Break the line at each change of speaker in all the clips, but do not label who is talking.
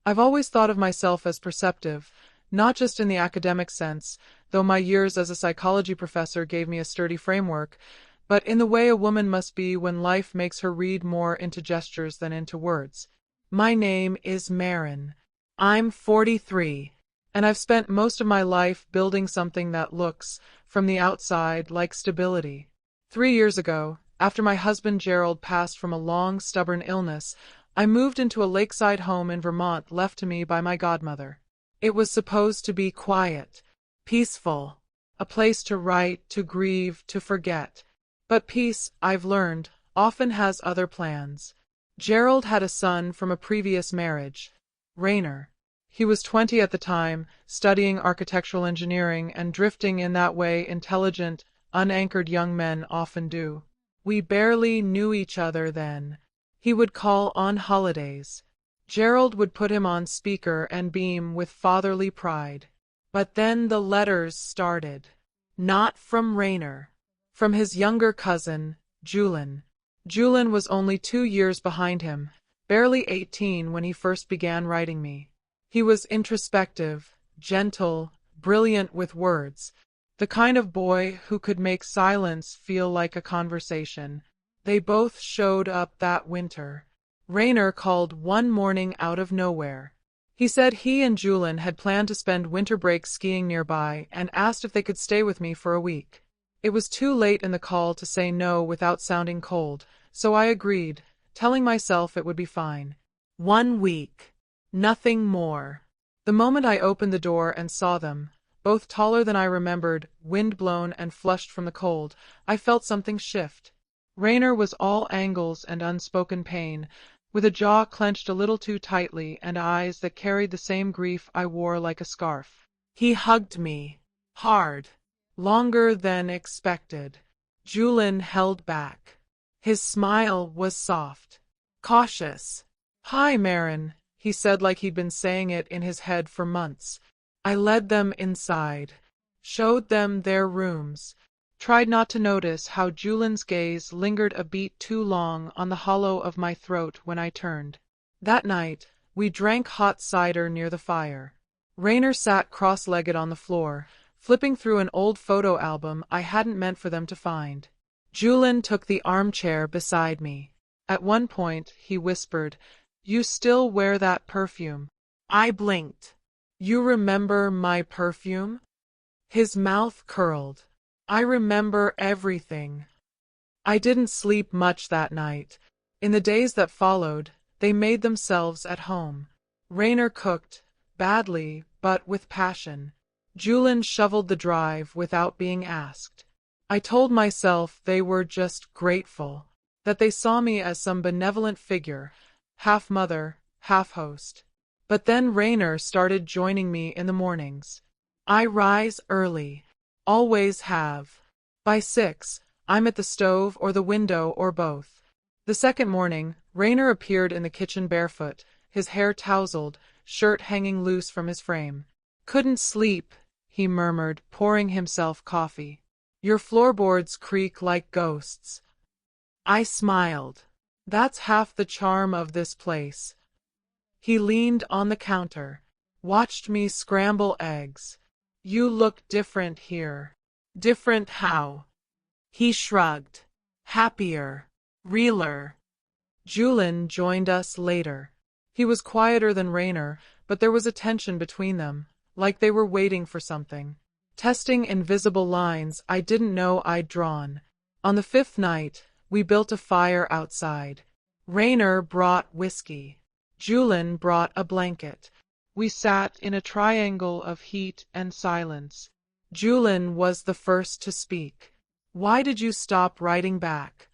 I've always thought of myself as perceptive, not just in the academic sense, though my years as a psychology professor gave me a sturdy framework, but in the way a woman must be when life makes her read more into gestures than into words. My name is Marin. I'm 43, and I've spent most of my life building something that looks, from the outside, like stability. 3 years ago, after my husband Gerald passed from a long, stubborn illness, I moved into a lakeside home in Vermont left to me by my godmother. It was supposed to be quiet, peaceful, a place to write, to grieve, to forget. But peace, I've learned, often has other plans. Gerald had a son from a previous marriage, Rainer. He was 20 at the time, studying architectural engineering and drifting in that way intelligent, unanchored young men often do. We barely knew each other then. He would call on holidays. Gerald would put him on speaker and beam with fatherly pride. But then the letters started. Not from Rainer. From his younger cousin, Julien. Julien was only 2 years behind him, barely 18 when he first began writing me. He was introspective, gentle, brilliant with words, the kind of boy who could make silence feel like a conversation. They both showed up that winter. Rainer called one morning out of nowhere. He said he and Julien had planned to spend winter break skiing nearby and asked if they could stay with me for a week. It was too late in the call to say no without sounding cold, so I agreed, telling myself it would be fine. 1 week. Nothing more. The moment I opened the door and saw them, both taller than I remembered, wind-blown and flushed from the cold, I felt something shift. Rainer was all angles and unspoken pain, with a jaw clenched a little too tightly and eyes that carried the same grief I wore like a scarf. He hugged me. Hard. Longer than expected. Julien held back. His smile was soft. Cautious. "Hi, Marin," he said like he'd been saying it in his head for months. I led them inside. Showed them their rooms. Tried not to notice how Julien's gaze lingered a beat too long on the hollow of my throat when I turned. That night, we drank hot cider near the fire. Rainer sat cross-legged on the floor, flipping through an old photo album I hadn't meant for them to find. Julien took the armchair beside me. At one point, he whispered, "You still wear that perfume?" I blinked. "You remember my perfume?" His mouth curled. "I remember everything." I didn't sleep much that night. In the days that followed, they made themselves at home. Rainer cooked, badly, but with passion. Julien shoveled the drive without being asked. I told myself they were just grateful, that they saw me as some benevolent figure, half mother, half host. But then Rainer started joining me in the mornings. I rise early. Always have. By 6, I'm at the stove or the window or both. The second morning, Rainer appeared in the kitchen barefoot, his hair tousled, shirt hanging loose from his frame. "Couldn't sleep," he murmured, pouring himself coffee. "Your floorboards creak like ghosts." I smiled. "That's half the charm of this place." He leaned on the counter, watched me scramble eggs. "You look different here." "Different how?" He shrugged. "Happier. Realer." Julien joined us later. He was quieter than Rainer, but there was a tension between them, like they were waiting for something. Testing invisible lines I didn't know I'd drawn. On the 5th night, we built a fire outside. Rainer brought whiskey. Julien brought a blanket. We sat in a triangle of heat and silence. Julien was the first to speak. "Why did you stop writing back?"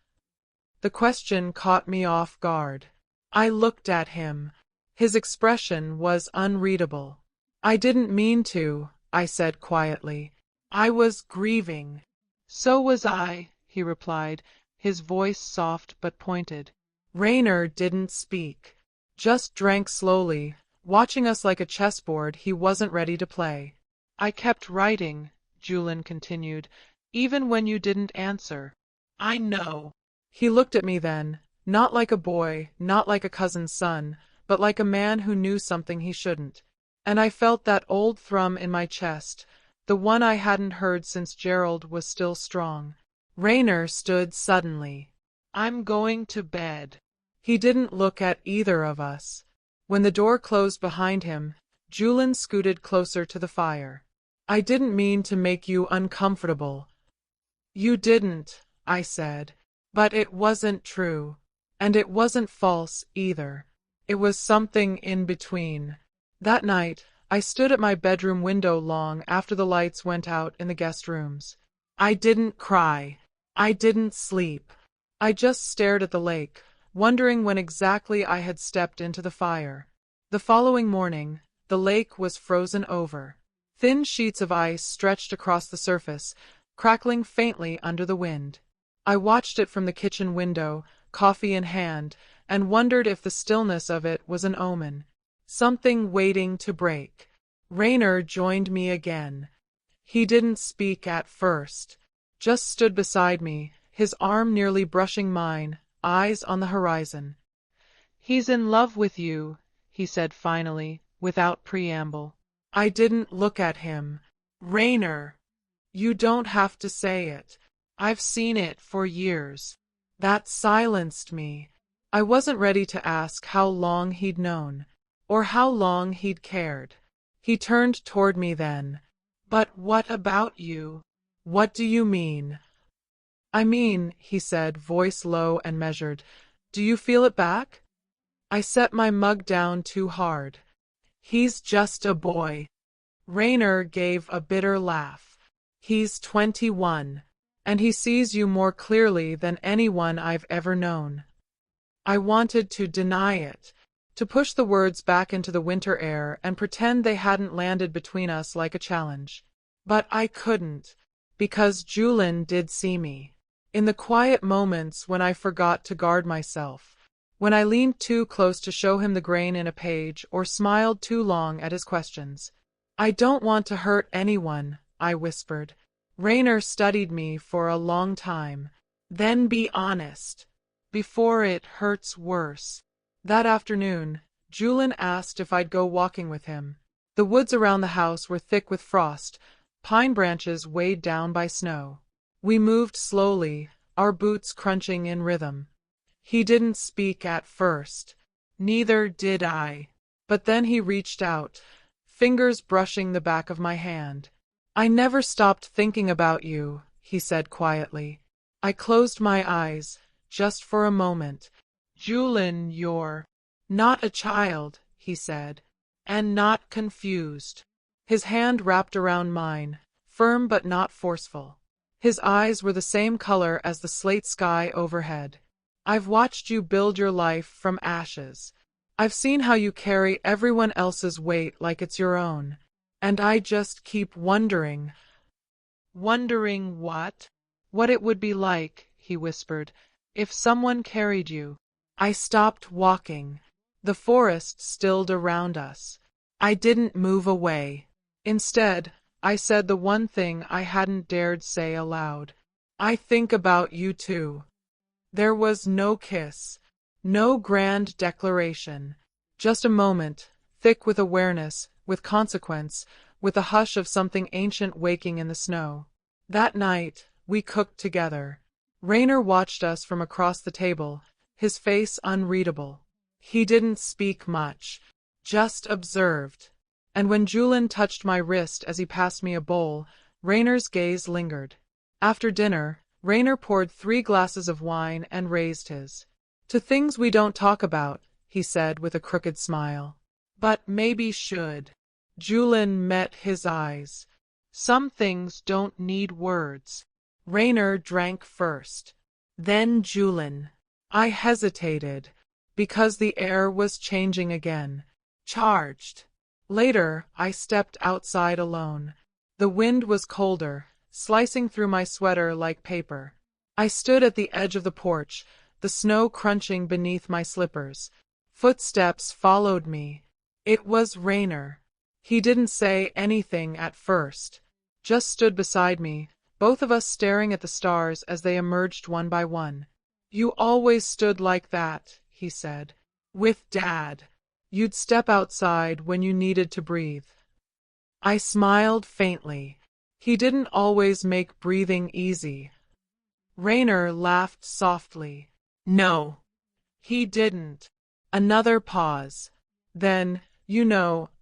The question caught me off guard. I looked at him. His expression was unreadable. "I didn't mean to," I said quietly. "I was grieving." "So was I," he replied, his voice soft but pointed. Rainer didn't speak. Just drank slowly, watching us like a chessboard he wasn't ready to play. "I kept writing," Julien continued, "even when you didn't answer." "I know." He looked at me then, not like a boy, not like a cousin's son, but like a man who knew something he shouldn't. And I felt that old thrum in my chest, the one I hadn't heard since Gerald was still strong. Raynor stood suddenly. "I'm going to bed." He didn't look at either of us. When the door closed behind him, Julian scooted closer to the fire. "I didn't mean to make you uncomfortable." "You didn't," I said. "But it wasn't true. And it wasn't false, either. It was something in between." That night, I stood at my bedroom window long after the lights went out in the guest rooms. I didn't cry. I didn't sleep. I just stared at the lake, wondering when exactly I had stepped into the fire. The following morning, the lake was frozen over. Thin sheets of ice stretched across the surface, crackling faintly under the wind. I watched it from the kitchen window, coffee in hand, and wondered if the stillness of it was an omen. Something waiting to break. Raynor joined me again. He didn't speak at first, just stood beside me, his arm nearly brushing mine, eyes on the horizon. "He's in love with you," he said finally, without preamble. I didn't look at him. "Raynor, you don't have to say it. I've seen it for years." That silenced me. I wasn't ready to ask how long he'd known, or how long he'd cared. He turned toward me then. "But what about you? What do you mean?" "I mean," he said, voice low and measured, "do you feel it back?" I set my mug down too hard. "He's just a boy." Raynor gave a bitter laugh. "He's 21, and he sees you more clearly than anyone I've ever known." I wanted to deny it, to push the words back into the winter air and pretend they hadn't landed between us like a challenge. But I couldn't, because Julian did see me. In the quiet moments when I forgot to guard myself, when I leaned too close to show him the grain in a page or smiled too long at his questions. "I don't want to hurt anyone," I whispered. Raynor studied me for a long time. "Then be honest, before it hurts worse." That afternoon, Julian asked if I'd go walking with him. The woods around the house were thick with frost, pine branches weighed down by snow. We moved slowly, our boots crunching in rhythm. He didn't speak at first. Neither did I. But then he reached out, fingers brushing the back of my hand. "I never stopped thinking about you," he said quietly. I closed my eyes, just for a moment. "Julian, you're not a child," he said, "and not confused." His hand wrapped around mine, firm but not forceful. His eyes were the same color as the slate sky overhead. "I've watched you build your life from ashes. I've seen how you carry everyone else's weight like it's your own. And I just keep wondering." "Wondering what?" "What it would be like," he whispered, "if someone carried you." I stopped walking. The forest stilled around us. I didn't move away. Instead, I said the one thing I hadn't dared say aloud. "I think about you too." There was no kiss, no grand declaration, just a moment, thick with awareness, with consequence, with the hush of something ancient waking in the snow. That night, we cooked together. Raynor watched us from across the table, his face unreadable. He didn't speak much, just observed. And when Julian touched my wrist as he passed me a bowl, Raynor's gaze lingered. After dinner, Raynor poured 3 glasses of wine and raised his. "To things we don't talk about," he said with a crooked smile. "But maybe should." Julian met his eyes. "Some things don't need words." Raynor drank first. Then Julian. I hesitated, because the air was changing again. Charged. Later, I stepped outside alone. The wind was colder, slicing through my sweater like paper. I stood at the edge of the porch, the snow crunching beneath my slippers. Footsteps followed me. It was Raynor. He didn't say anything at first, just stood beside me, both of us staring at the stars as they emerged one by one. "You always stood like that," he said. "With Dad." You'd step outside when you needed to breathe. I smiled faintly. He didn't always make breathing easy. Rainer laughed softly. No, he didn't. Another pause. Then,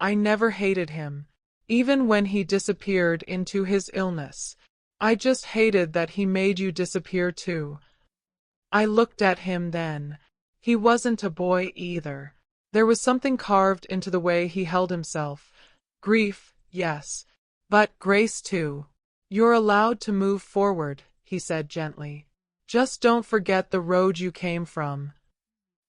I never hated him. Even when he disappeared into his illness. I just hated that he made you disappear too. I looked at him then. He wasn't a boy either. There was something carved into the way he held himself. Grief, yes. But grace too. You're allowed to move forward, he said gently. Just don't forget the road you came from.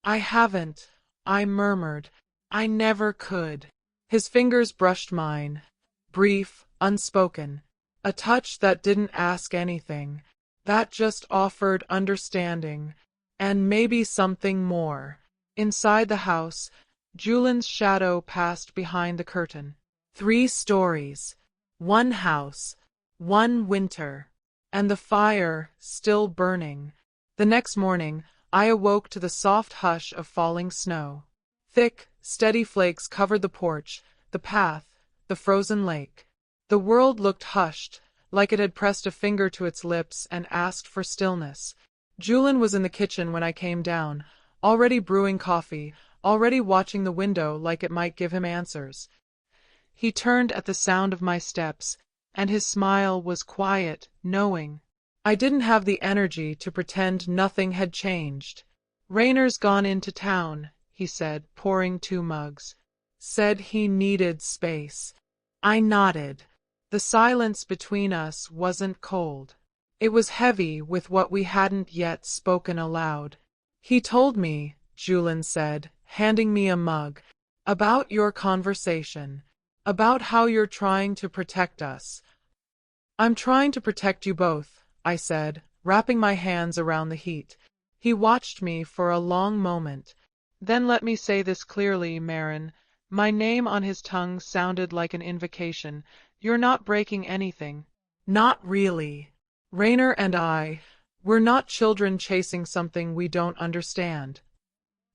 I haven't, I murmured. I never could. His fingers brushed mine. Brief, unspoken. A touch that didn't ask anything. That just offered understanding. And maybe something more. Inside the house, Julian's shadow passed behind the curtain. 3 stories. 1 house. 1 winter. And the fire still burning. The next morning, I awoke to the soft hush of falling snow. Thick, steady flakes covered the porch, the path, the frozen lake. The world looked hushed, like it had pressed a finger to its lips and asked for stillness. Julian was in the kitchen when I came down, already brewing coffee, already watching the window like it might give him answers. He turned at the sound of my steps, and his smile was quiet, knowing. I didn't have the energy to pretend nothing had changed. Rainer's gone into town, he said, pouring 2 mugs. Said he needed space. I nodded. The silence between us wasn't cold. It was heavy with what we hadn't yet spoken aloud. He told me, Julian said, handing me a mug, about your conversation. About how you're trying to protect us. I'm trying to protect you both, I said, wrapping my hands around the heat. He watched me for a long moment. Then let me say this clearly, Marin. My name on his tongue sounded like an invocation. You're not breaking anything. Not really. Rainer and we're not children chasing something we don't understand.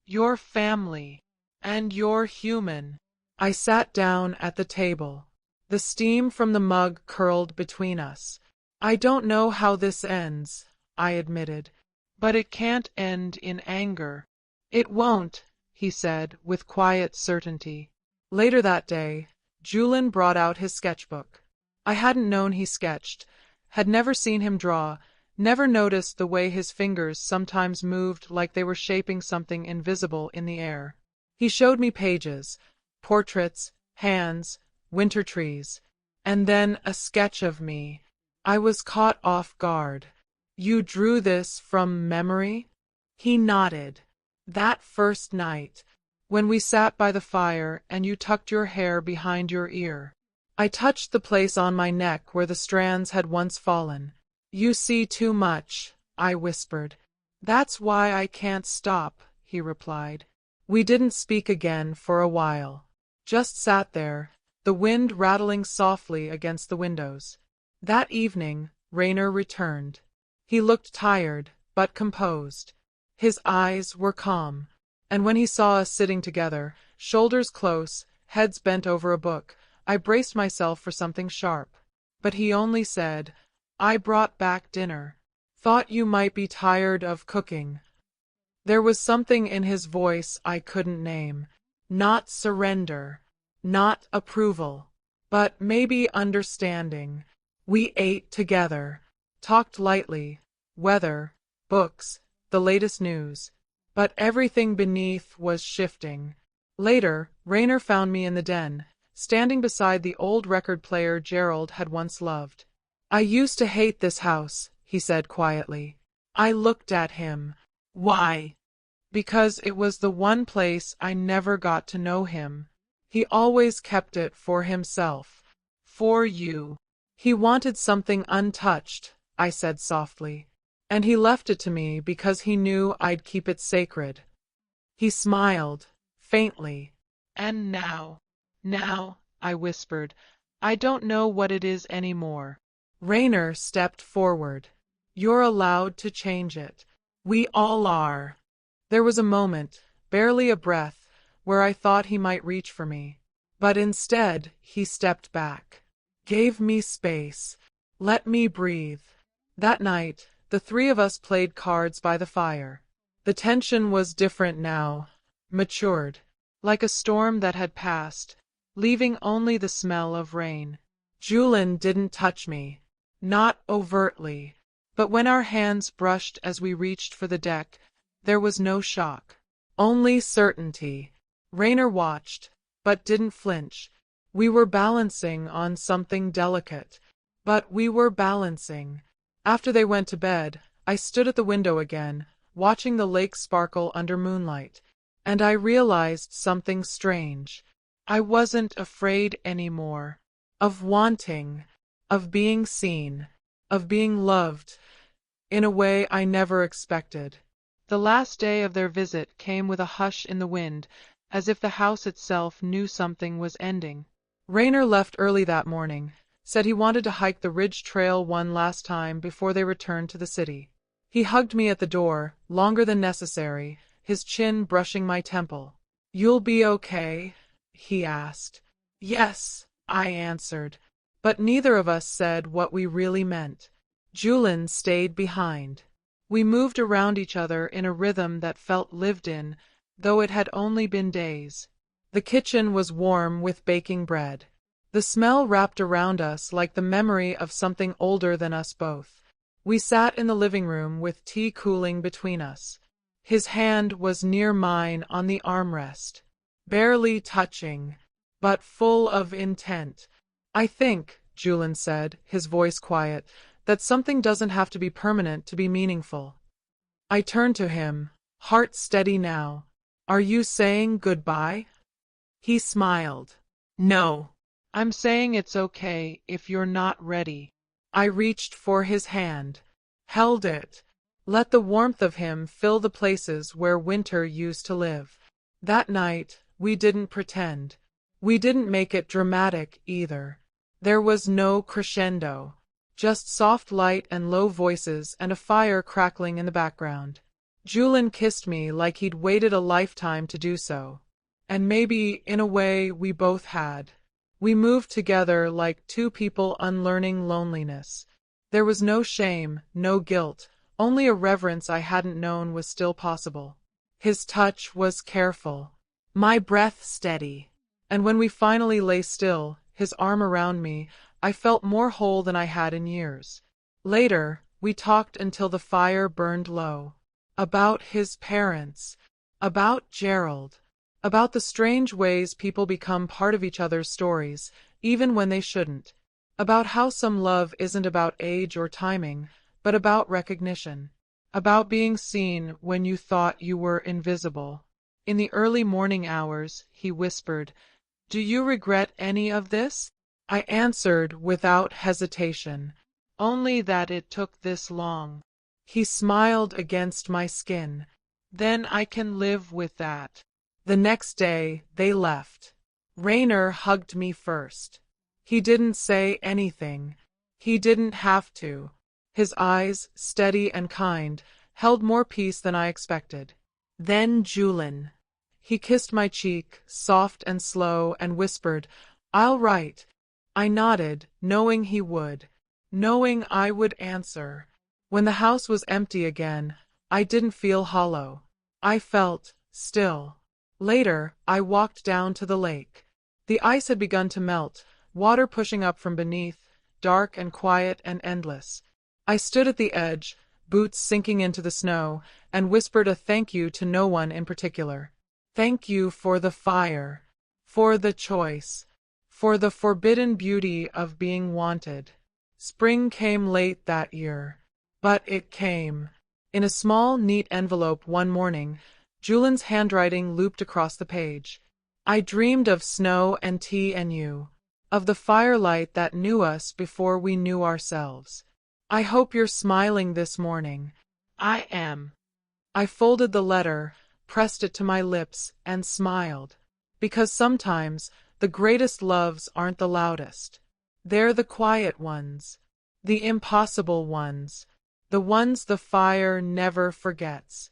You're family. And you're human. I sat down at the table. The steam from the mug curled between us. I don't know how this ends, I admitted. But it can't end in anger. It won't, he said with quiet certainty. Later that day, Julian brought out his sketchbook. I hadn't known he sketched, had never seen him draw, never noticed the way his fingers sometimes moved like they were shaping something invisible in the air. He showed me pages. Portraits, hands, winter trees, and then a sketch of me. I was caught off guard. You drew this from memory? He nodded. That first night, when we sat by the fire and you tucked your hair behind your ear. I touched the place on my neck where the strands had once fallen. You see too much, I whispered. That's why I can't stop, he replied. We didn't speak again for a while. Just sat there, the wind rattling softly against the windows. That evening, Rainer returned. He looked tired, but composed. His eyes were calm, and when he saw us sitting together, shoulders close, heads bent over a book, I braced myself for something sharp. But he only said, I brought back dinner. Thought you might be tired of cooking. There was something in his voice I couldn't name. Not surrender, not approval, but maybe understanding. We ate together, talked lightly, weather, books, the latest news. But everything beneath was shifting. Later, Rainer found me in the den, standing beside the old record player Gerald had once loved. I used to hate this house, he said quietly. I looked at him. Why? Because it was the one place I never got to know him. He always kept it for himself. For you. He wanted something untouched, I said softly. And he left it to me because he knew I'd keep it sacred. He smiled, faintly. And now, I whispered, I don't know what it is anymore. Rainer stepped forward. You're allowed to change it. We all are. There was a moment, barely a breath, where I thought he might reach for me. But instead, he stepped back, gave me space, let me breathe. That night, the three of us played cards by the fire. The tension was different now, matured, like a storm that had passed, leaving only the smell of rain. Julien didn't touch me, not overtly, but when our hands brushed as we reached for the deck, there was no shock, only certainty. Rainer watched, but didn't flinch. We were balancing on something delicate, but we were balancing. After they went to bed, I stood at the window again, watching the lake sparkle under moonlight, and I realized something strange. I wasn't afraid anymore. Of wanting, of being seen, of being loved, in a way I never expected. The last day of their visit came with a hush in the wind, as if the house itself knew something was ending. Rainer left early that morning, said he wanted to hike the Ridge Trail one last time before they returned to the city. He hugged me at the door, longer than necessary, his chin brushing my temple. "You'll be okay?" he asked. "Yes," I answered, but neither of us said what we really meant. Julien stayed behind. We moved around each other in a rhythm that felt lived in, though it had only been days. The kitchen was warm with baking bread. The smell wrapped around us like the memory of something older than us both. We sat in the living room with tea cooling between us. His hand was near mine on the armrest, barely touching, but full of intent. "I think," Julien said, his voice quiet, "that something doesn't have to be permanent to be meaningful." I turned to him, heart steady now. "Are you saying goodbye?" He smiled. "No. I'm saying it's okay if you're not ready." I reached for his hand, held it, let the warmth of him fill the places where winter used to live. That night, we didn't pretend. We didn't make it dramatic either. There was no crescendo, just soft light and low voices and a fire crackling in the background. Julien kissed me like he'd waited a lifetime to do so. And maybe, in a way, we both had. We moved together like two people unlearning loneliness. There was no shame, no guilt, only a reverence I hadn't known was still possible. His touch was careful, my breath steady, and when we finally lay still, his arm around me, I felt more whole than I had in years. Later, we talked until the fire burned low. About his parents, about Gerald, about the strange ways people become part of each other's stories, even when they shouldn't. About how some love isn't about age or timing, but about recognition. About being seen when you thought you were invisible. In the early morning hours, he whispered, "Do you regret any of this?" I answered without hesitation, "Only that it took this long." He smiled against my skin. "Then I can live with that." The next day, they left. Rainer hugged me first. He didn't say anything. He didn't have to. His eyes, steady and kind, held more peace than I expected. Then Julien. He kissed my cheek, soft and slow, and whispered, "I'll write." I nodded, knowing he would, knowing I would answer. When the house was empty again, I didn't feel hollow. I felt still. Later, I walked down to the lake. The ice had begun to melt, water pushing up from beneath, dark and quiet and endless. I stood at the edge, boots sinking into the snow, and whispered a thank you to no one in particular. Thank you for the fire, for the choice, for the forbidden beauty of being wanted. Spring came late that year, but it came. In a small, neat envelope one morning, Julien's handwriting looped across the page. I dreamed of snow and tea and you, of the firelight that knew us before we knew ourselves. I hope you're smiling this morning. I am. I folded the letter, pressed it to my lips, and smiled. Because sometimes, the greatest loves aren't the loudest. They're the quiet ones, the impossible ones, the ones the fire never forgets.